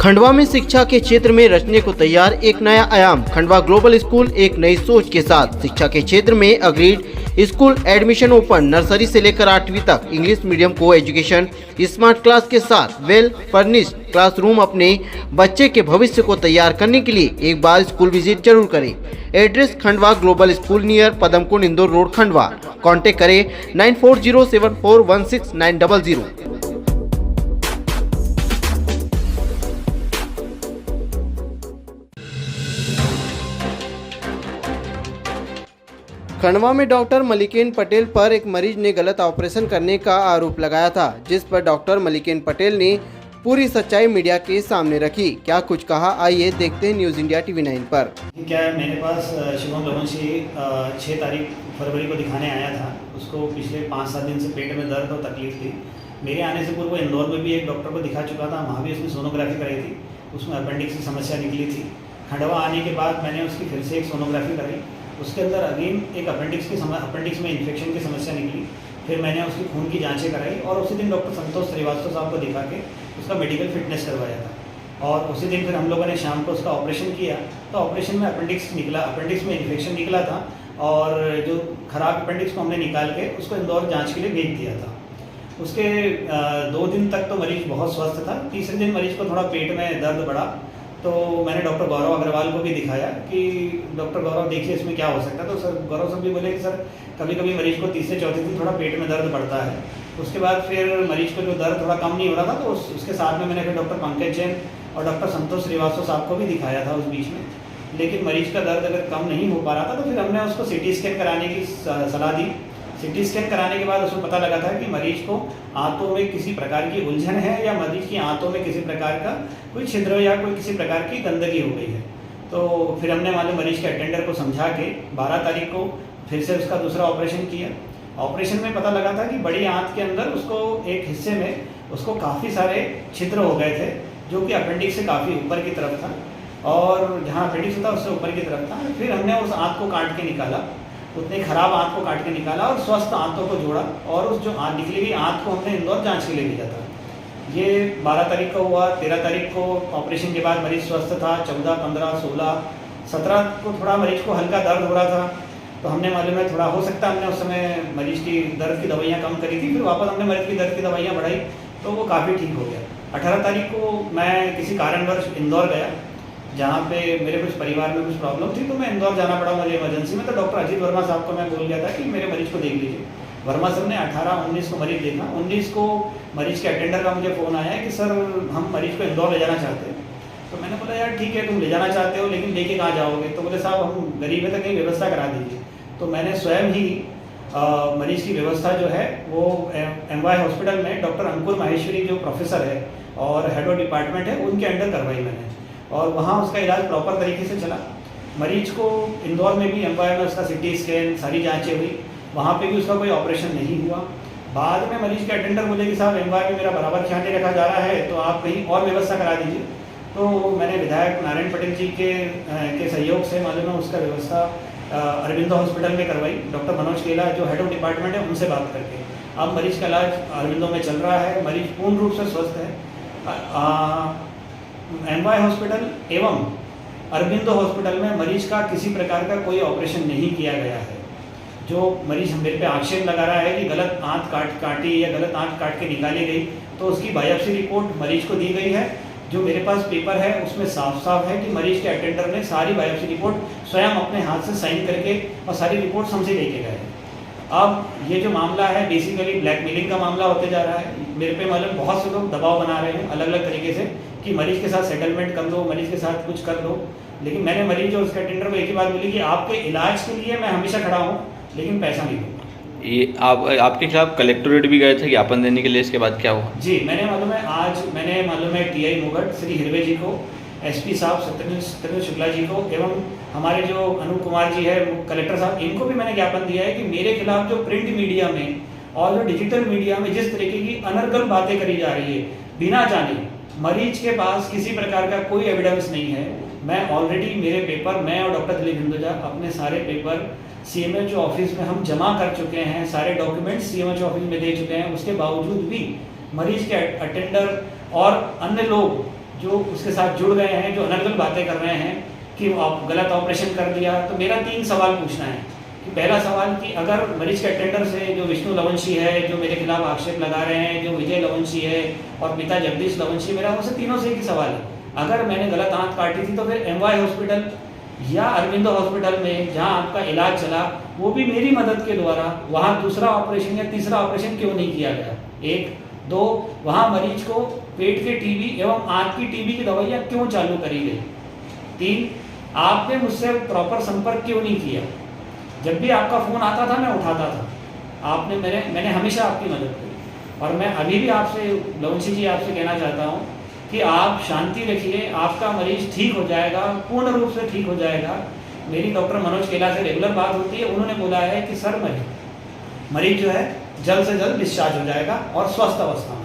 खंडवा में शिक्षा के क्षेत्र में रचने को तैयार एक नया आयाम। खंडवा ग्लोबल स्कूल एक नई सोच के साथ शिक्षा के क्षेत्र में agreed school admission open. Nursery से लेकर 8वीं तक इंग्लिश मीडियम को एजुकेशन, स्मार्ट क्लास के साथ वेल फर्निश्ड क्लासरूम। अपने बच्चे के भविष्य को तैयार करने के लिए एक बार स्कूल विजिट जरूर करें। Address Khandwa global school near Padamkund Indore road Khandwa. Contact करें 9407416900। खंडवा में डॉक्टर मलिकेन पटेल पर एक मरीज ने गलत ऑपरेशन करने का आरोप लगाया था, जिस पर डॉक्टर मलिकेन पटेल ने पूरी सच्चाई मीडिया के सामने रखी। क्या कुछ कहा, आइए देखते हैं न्यूज़ इंडिया TV 9 पर। क्या मेरे पास शिवम लोगोंशी 6 फरवरी को दिखाने आया था। उसको पिछले 5-7 दिन से पेट में दर्द और तकलीफ थी। मेरे आने से पूर्व इंदौर में भी एक डॉक्टर को दिखा चुका था, वहाँ भी उसने सोनोग्राफी कराई थी, उसमें अपेंडिक्स की समस्या निकली थी। खंडवा आने के बाद मैंने उसकी फिर से एक सोनोग्राफी कराई, उसके अंदर अगेन एक अपेंडिक्स में इन्फेक्शन की समस्या निकली। फिर मैंने उसकी खून की जांचें कराई और उसी दिन डॉक्टर संतोष श्रीवास्तव साहब को दिखा के उसका मेडिकल फिटनेस करवाया था। और उसी दिन फिर हम लोगों ने शाम को उसका ऑपरेशन किया, तो ऑपरेशन में अपेंडिक्स में इन्फेक्शन निकला था और जो खराब अपेंडिक्स को हमने निकाल के उसको इंदौर जाँच के लिए भेज दिया था। उसके 2 दिन तक तो मरीज बहुत स्वस्थ था। तीसरे दिन मरीज को थोड़ा पेट में दर्द बढ़ा, तो मैंने डॉक्टर गौरव अग्रवाल को भी दिखाया कि डॉक्टर गौरव देखिए इसमें क्या हो सकता है। तो सर गौरव साहब भी बोले कि सर कभी कभी मरीज को तीसरे चौथे दिन थोड़ा पेट में दर्द बढ़ता है। उसके बाद फिर मरीज को जो दर्द थोड़ा कम नहीं हो रहा था, तो उसके साथ में मैंने फिर डॉक्टर पंकज जैन और डॉक्टर संतोष श्रीवास्तव साहब को भी दिखाया था उस बीच में। लेकिन मरीज का दर्द अगर कम नहीं हो पा रहा था, तो फिर हमने उसको CT स्कैन कराने की सलाह दी। CT स्कैन कराने के बाद उसमें पता लगा था कि मरीज को आंतों में किसी प्रकार की उलझन है या मरीज की आंतों में किसी प्रकार का कोई छिद्र या कोई किसी प्रकार की गंदगी हो गई है। तो फिर हमने वाले मरीज के अटेंडर को समझा के 12 तारीख को फिर से उसका दूसरा ऑपरेशन किया। ऑपरेशन में पता लगा था कि बड़ी आंत के अंदर उसको एक हिस्से में उसको काफ़ी सारे छिद्र हो गए थे, जो कि अपेंडिक्स से काफ़ी ऊपर की तरफ था, और जहाँ अपेंडिक्स होता उससे ऊपर की तरफ था। फिर हमने उस आंत को काट के निकाला, उतनी खराब आंत को काट के निकाला और स्वस्थ आंतों को जोड़ा, और उस जो निकली हुई आंत को हमने इंदौर जांच के लिए भेजा था। ये 12 तारीख को हुआ। 13 तारीख को ऑपरेशन के बाद मरीज स्वस्थ था। 14, 15, 16, 17 को थोड़ा मरीज को हल्का दर्द हो रहा था, तो हमने मालूम है थोड़ा हो सकता है हमने उस समय मरीज की दर्द की दवाइयाँ कम करी थी। फिर वापस हमने मरीज की दर्द की दवाइयाँ बढ़ाई, तो वो काफ़ी ठीक हो गया। 18 तारीख को मैं किसी कारणवश इंदौर गया, जहाँ पे मेरे कुछ परिवार में कुछ प्रॉब्लम थी, तो मैं इंदौर जाना पड़ा मुझे इमरजेंसी में। तो डॉक्टर अजीत वर्मा साहब को मैं बोल गया था कि मेरे मरीज को देख लीजिए। वर्मा साहब ने 18-19 को मरीज देखा। 19 को मरीज के अटेंडर का मुझे फ़ोन आया कि सर हम मरीज को इंदौर ले जाना चाहते हैं। तो मैंने बोला यार ठीक है, तुम ले जाना चाहते हो, लेकिन लेके कहाँ जाओगे? तो बोले साहब हम गरीब है तो कहीं व्यवस्था करा दीजिए। तो मैंने स्वयं ही मरीज की व्यवस्था जो है वो MY हॉस्पिटल में डॉक्टर अंकुर माहेश्वरी जो प्रोफेसर है और हेड ऑफ डिपार्टमेंट है, उनके अंडर करवाई मैंने, और वहाँ उसका इलाज प्रॉपर तरीके से चला। मरीज को इंदौर में भी MY में उसका CT स्कैन सारी जांचें हुई, वहाँ पे भी उसका कोई ऑपरेशन नहीं हुआ। बाद में मरीज के अटेंडर बोले कि साहब MY में मेरा बराबर ख्याल नहीं रखा जा रहा है, तो आप कहीं और व्यवस्था करा दीजिए। तो मैंने विधायक नारायण पटेल जी के सहयोग से मालूम है उसका व्यवस्था अरविंदो हॉस्पिटल में करवाई। डॉक्टर मनोज केला जो हेड ऑफ डिपार्टमेंट है, उनसे बात करके अब मरीज का इलाज अरविंदो में चल रहा है। मरीज पूर्ण रूप से स्वस्थ है। MY हॉस्पिटल एवं अरविंदो हॉस्पिटल में मरीज का किसी प्रकार का कोई ऑपरेशन नहीं किया गया है। जो मरीज मेरे पे आक्षेप लगा रहा है कि गलत आंत काटी या गलत आंत काट के निकाली गई, तो उसकी बायोप्सी रिपोर्ट मरीज को दी गई है। जो मेरे पास पेपर है उसमें साफ साफ है कि मरीज के अटेंडर ने सारी बायोप्सी रिपोर्ट स्वयं अपने हाथ से साइन करके और सारी रिपोर्ट हमसे लेके गए। अब ये जो मामला है बेसिकली ब्लैकमेलिंग का मामला होते जा रहा है। मेरे पे मालूम बहुत से लोग दबाव बना रहे हैं अलग अलग तरीके से कि मरीज के साथ सेटलमेंट कर लो, मरीज के साथ कुछ कर लो। लेकिन मैंने मरीज और उसके अटेंडर को एक ही बात बोली कि आपके इलाज के लिए मैं हमेशा खड़ा हूँ, लेकिन पैसा नहीं दूँगा। ये आपके खिलाफ कलेक्टोरेट भी गए थे ज्ञापन देने के लिए, इसके बाद क्या हुआ? जी मैंने मालूम है TI मुगट श्री हिरवे जी को, SP साहब सत्येंद्र शुक्ला जी को, एवं हमारे जो अनूप कुमार जी है कलेक्टर साहब, इनको भी मैंने ज्ञापन दिया है कि मेरे खिलाफ जो प्रिंट मीडिया में और जो डिजिटल मीडिया में जिस तरीके की अनर्गल बातें करी जा रही है बिना जाने, मरीज के पास किसी प्रकार का कोई एविडेंस नहीं है। मैं ऑलरेडी मेरे पेपर, मैं और डॉक्टर दिलीप हिंदुजा अपने सारे पेपर CMHO ऑफिस में हम जमा कर चुके हैं, सारे डॉक्यूमेंट्स CMHO ऑफिस में दे चुके हैं। उसके बावजूद भी मरीज के अटेंडर और अन्य लोग जो उसके साथ जुड़ गए हैं, जो अनर्गल बातें कर रहे हैं कि आप गलत ऑपरेशन कर दिया। तो मेरा 3 सवाल पूछना है कि पहला सवाल कि अगर मरीज के अटेंडर से जो विष्णु लवंशी है, जो मेरे खिलाफ आक्षेप लगा रहे हैं, जो विजय लवंशी है और पिता जगदीश लवंशी, मेरा उनसे तीनों से एक ही सवाल है, अगर मैंने गलत आंत काटी थी तो फिर MY हॉस्पिटल या अरविंदो हॉस्पिटल में जहां आपका इलाज चला, वो भी मेरी मदद के द्वारा वहां दूसरा ऑपरेशन या तीसरा ऑपरेशन क्यों नहीं किया गया? 1, 2, वहां मरीज को पेट के टीबी एवं आंत की टीबी की दवाइयाँ क्यों चालू करी गई? 3, आपने मुझसे प्रॉपर संपर्क क्यों नहीं किया? जब भी आपका फ़ोन आता था मैं उठाता था, मैंने हमेशा आपकी मदद करी। और मैं अभी भी आपसे लवंशी जी आपसे कहना चाहता हूँ कि आप शांति रखिए, आपका मरीज ठीक हो जाएगा, पूर्ण रूप से ठीक हो जाएगा। मेरी डॉक्टर मनोज केला से रेगुलर बात होती है, उन्होंने बोला है कि सर मरीज जो है जल्द से जल्द डिस्चार्ज हो जाएगा और स्वस्थ अवस्था में।